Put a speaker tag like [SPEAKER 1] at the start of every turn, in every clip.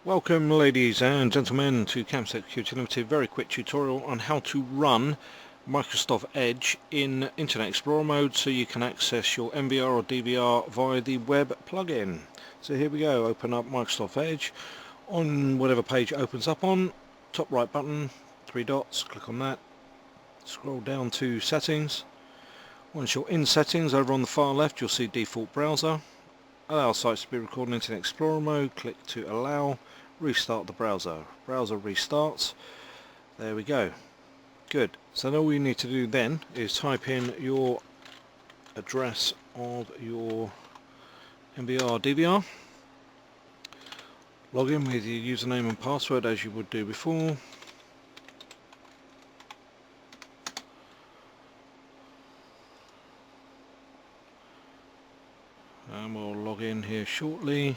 [SPEAKER 1] Welcome ladies and gentlemen to Campsite Security Limited. Very quick tutorial on how to run Microsoft Edge in Internet Explorer mode so you can access your NVR or DVR via the web plugin. So here we go, open up Microsoft Edge on whatever page it opens up on. Top right button, three dots, click on that, scroll down to settings. Once you're in settings, over on the far left you'll see default browser. Allow sites to be recorded in Internet Explorer mode, click to allow, restart the browser. Browser restarts. There we go. Good. So all you need to do then is type in your address of your NVR DVR. Log in with your username and password as you would do before. And we'll log in here shortly.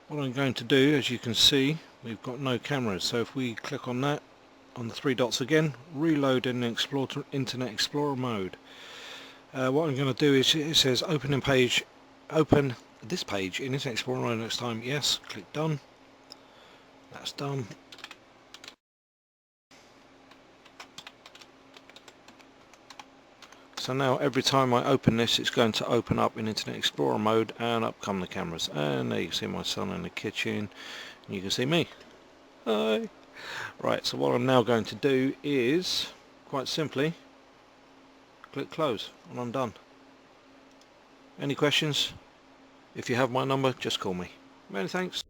[SPEAKER 1] What I'm going to do, as you can see, we've got no cameras, so if we click on that, on the three dots again, reload in Internet Explorer mode. What I'm going to do is, it says open this page in Internet Explorer mode next time. Yes, click done. That's done. So now every time I open this, it's going to open up in Internet Explorer mode, and up come the cameras. And there you can see my son in the kitchen, and you can see me. Hi. Right, so what I'm now going to do is, quite simply, click close, and I'm done. Any questions? If you have my number, just call me. Many thanks.